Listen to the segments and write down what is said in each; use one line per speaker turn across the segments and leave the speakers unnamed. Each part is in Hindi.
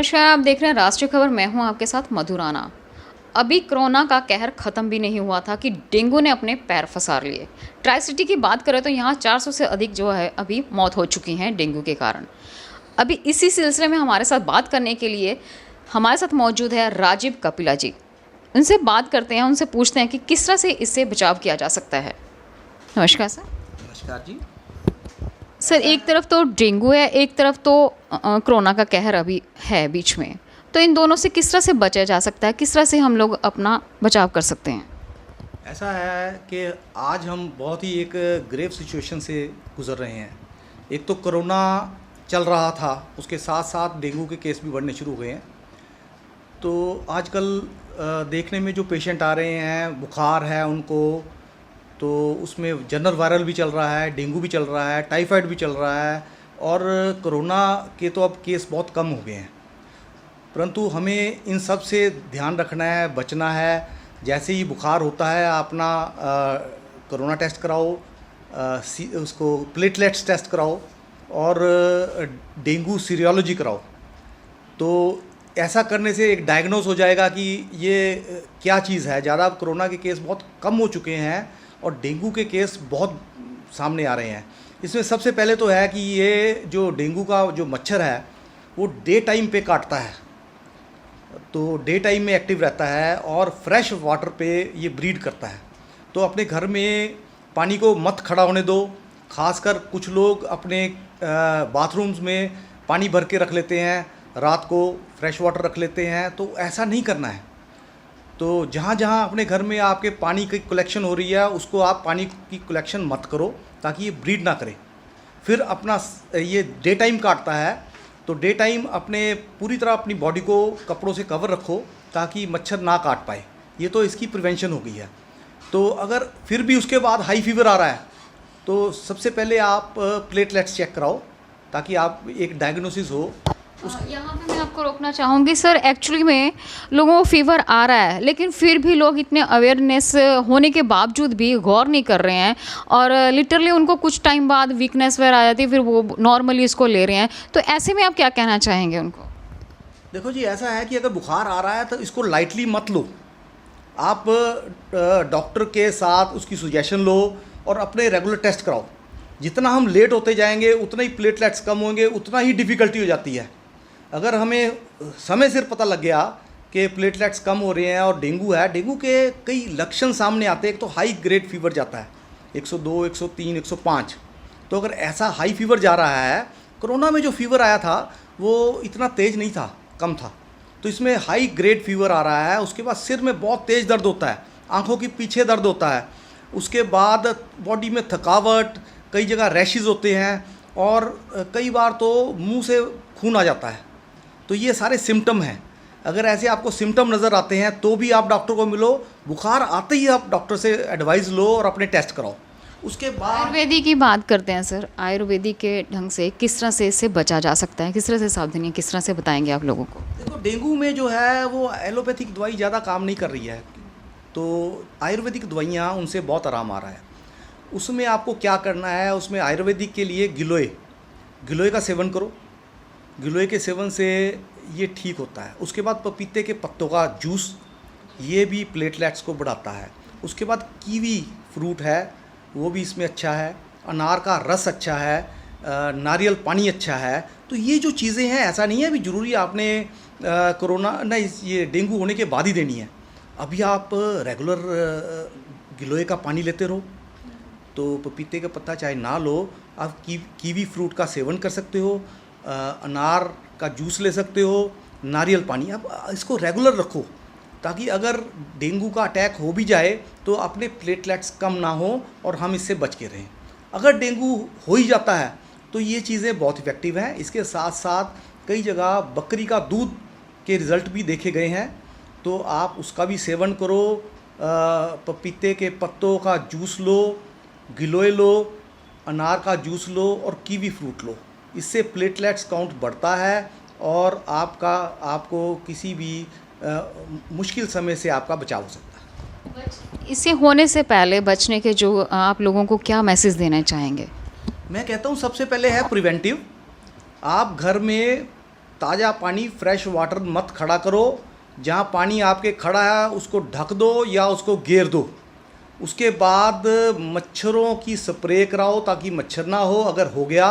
नमस्कार, आप देख रहे हैं राष्ट्रीय खबर। मैं हूं आपके साथ मधु राणा। अभी कोरोना का कहर ख़त्म भी नहीं हुआ था कि डेंगू ने अपने पैर पसार लिए। ट्राई सिटी की बात करें तो यहाँ 400 से अधिक जो है अभी मौत हो चुकी हैं डेंगू के कारण। अभी इसी सिलसिले में हमारे साथ बात करने के लिए हमारे साथ मौजूद है राजीव कपिला जी। उनसे बात करते हैं, उनसे पूछते हैं कि किस तरह से इससे बचाव किया जा सकता है। नमस्कार सर।
नमस्कार जी।
सर, एक तरफ तो डेंगू है, एक तरफ तो कोरोना का कहर अभी है बीच में, तो इन दोनों से किस तरह से बचा जा सकता है, किस तरह से हम लोग अपना बचाव कर सकते हैं?
ऐसा है कि आज हम बहुत ही एक ग्रेव सिचुएशन से गुजर रहे हैं। एक तो कोरोना चल रहा था, उसके साथ साथ डेंगू के केस भी बढ़ने शुरू हो गए हैं। तो आजकल देखने में जो पेशेंट आ रहे हैं, बुखार है उनको, तो उसमें जनरल वायरल भी चल रहा है, डेंगू भी चल रहा है, टाइफाइड भी चल रहा है, और कोरोना के तो अब केस बहुत कम हो गए हैं। परंतु हमें इन सब से ध्यान रखना है, बचना है। जैसे ही बुखार होता है अपना कोरोना टेस्ट कराओ, उसको प्लेटलेट्स टेस्ट कराओ, और डेंगू सीरियोलॉजी कराओ। तो ऐसा करने से एक डायग्नोस हो जाएगा कि ये क्या चीज़ है। ज़्यादा कोरोना के केस बहुत कम हो चुके हैं और डेंगू के केस बहुत सामने आ रहे हैं। इसमें सबसे पहले तो है कि ये जो डेंगू का जो मच्छर है वो डे टाइम पे काटता है, तो डे टाइम में एक्टिव रहता है और फ्रेश वाटर पे ये ब्रीड करता है। तो अपने घर में पानी को मत खड़ा होने दो। खासकर कुछ लोग अपने बाथरूम्स में पानी भर के रख लेते हैं, रात को फ्रेश वाटर रख लेते हैं, तो ऐसा नहीं करना है। तो जहाँ जहाँ अपने घर में आपके पानी की कलेक्शन हो रही है उसको आप पानी की कलेक्शन मत करो, ताकि ये ब्रीड ना करे। फिर अपना ये डे टाइम काटता है, तो डे टाइम अपने पूरी तरह अपनी बॉडी को कपड़ों से कवर रखो ताकि मच्छर ना काट पाए। ये तो इसकी प्रिवेंशन हो गई है। तो अगर फिर भी उसके बाद हाई फीवर आ रहा है तो सबसे पहले आप प्लेटलेट्स चेक कराओ, ताकि आप एक डायग्नोसिस हो।
यहाँ पे मैं आपको रोकना चाहूँगी सर। एक्चुअली में लोगों को फीवर आ रहा है, लेकिन फिर भी लोग इतने अवेयरनेस होने के बावजूद भी गौर नहीं कर रहे हैं, और लिटरली उनको कुछ टाइम बाद वीकनेस वगैरह आ जाती है, फिर वो नॉर्मली इसको ले रहे हैं। तो ऐसे में आप क्या कहना चाहेंगे उनको?
देखो जी, ऐसा है कि अगर बुखार आ रहा है तो इसको लाइटली मत लो। आप डॉक्टर के साथ उसकी सजेशन लो और अपने रेगुलर टेस्ट कराओ। जितना हम लेट होते जाएंगे उतना ही प्लेटलेट्स कम होंगे, उतना ही डिफ़िकल्टी हो जाती है। अगर हमें समय सिर पता लग गया कि प्लेटलेट्स कम हो रहे हैं और डेंगू है, डेंगू के कई लक्षण सामने आते हैं। एक तो हाई ग्रेड फीवर जाता है 102, 103, 105। तो अगर ऐसा हाई फीवर जा रहा है, कोरोना में जो फीवर आया था वो इतना तेज़ नहीं था, कम था। तो इसमें हाई ग्रेड फीवर आ रहा है। उसके बाद सिर में बहुत तेज़ दर्द होता है, आँखों के पीछे दर्द होता है। उसके बाद बॉडी में थकावट, कई जगह रैशेज़ होते हैं, और कई बार तो मुंह से खून आ जाता है। तो ये सारे सिम्टम हैं। अगर ऐसे आपको सिम्टम नज़र आते हैं तो भी आप डॉक्टर को मिलो। बुखार आते ही आप डॉक्टर से एडवाइस लो और अपने टेस्ट कराओ। उसके बाद
आयुर्वेदिक की बात करते हैं सर। आयुर्वेदिक के ढंग से किस तरह से इससे बचा जा सकता है, किस तरह से सावधानी, किस तरह से बताएंगे आप लोगों को?
देखो, डेंगू में जो है वो एलोपैथिक दवाई ज़्यादा काम नहीं कर रही है, तो आयुर्वेदिक दवाइयाँ उनसे बहुत आराम आ रहा है। उसमें आपको क्या करना है, उसमें आयुर्वेदिक के लिए गिलोय का सेवन करो। गिलोय के सेवन से ये ठीक होता है। उसके बाद पपीते के पत्तों का जूस, ये भी प्लेटलेट्स को बढ़ाता है। उसके बाद कीवी फ्रूट है, वो भी इसमें अच्छा है। अनार का रस अच्छा है, नारियल पानी अच्छा है। तो ये जो चीज़ें हैं, ऐसा नहीं है अभी ज़रूरी आपने कोरोना ना ये डेंगू होने के बाद ही देनी है। अभी आप रेगुलर गिलोय का पानी लेते रहो। तो पपीते का पत्ता चाहे ना लो, आप कीवी फ्रूट का सेवन कर सकते हो, अनार का जूस ले सकते हो, नारियल पानी। अब इसको रेगुलर रखो, ताकि अगर डेंगू का अटैक हो भी जाए तो अपने प्लेटलेट्स कम ना हो और हम इससे बच के रहें। अगर डेंगू हो ही जाता है तो ये चीज़ें बहुत इफ़ेक्टिव हैं। इसके साथ साथ कई जगह बकरी का दूध के रिज़ल्ट भी देखे गए हैं, तो आप उसका भी सेवन करो। पपीते के पत्तों का जूस लो, गिलोय लो, अनार का जूस लो और कीवी फ्रूट लो। इससे प्लेटलेट्स काउंट बढ़ता है और आपको किसी भी मुश्किल समय से आपका बचाव हो सकता है।
इससे होने से पहले बचने के जो आप लोगों को क्या मैसेज देना चाहेंगे?
मैं कहता हूँ सबसे पहले है प्रिवेंटिव। आप घर में ताज़ा पानी फ्रेश वाटर मत खड़ा करो। जहाँ पानी आपके खड़ा है उसको ढक दो या उसको घेर दो। उसके बाद मच्छरों की स्प्रे कराओ ताकि मच्छर ना हो अगर हो गया।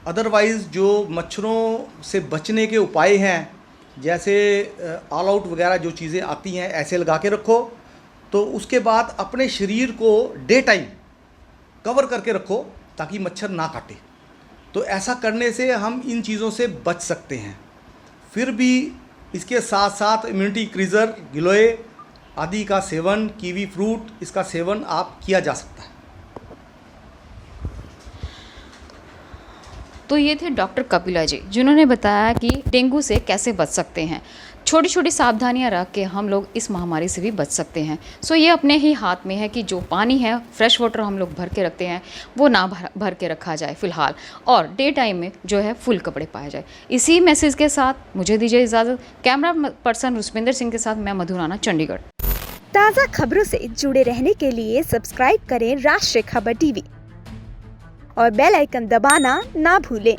अदरवाइज़ जो मच्छरों से बचने के उपाय हैं जैसे ऑल आउट वगैरह जो चीज़ें आती हैं ऐसे लगा के रखो। तो उसके बाद अपने शरीर को डे टाइम कवर करके रखो ताकि मच्छर ना काटे। तो ऐसा करने से हम इन चीज़ों से बच सकते हैं। फिर भी इसके साथ साथ इम्यूनिटी इंक्रीज़र गिलोय आदि का सेवन, कीवी फ्रूट, इसका सेवन आप किया जा सकता है।
तो ये थे डॉक्टर कपिला जी जिन्होंने बताया कि डेंगू से कैसे बच सकते हैं। छोटी छोटी सावधानियां रख के हम लोग इस महामारी से भी बच सकते हैं। सो ये अपने ही हाथ में है कि जो पानी है फ्रेश वाटर हम लोग भर के रखते हैं वो ना भर के रखा जाए फ़िलहाल, और डे टाइम में जो है फुल कपड़े पाए जाए। इसी मैसेज के साथ मुझे दीजिए इजाज़त। कैमरा पर्सन रुस्पिंदर सिंह के साथ मैं मधु राणा, चंडीगढ़।
ताज़ा खबरों से जुड़े रहने के लिए सब्सक्राइब करें राष्ट्रीय खबर टीवी और बेल आइकन दबाना ना भूलें।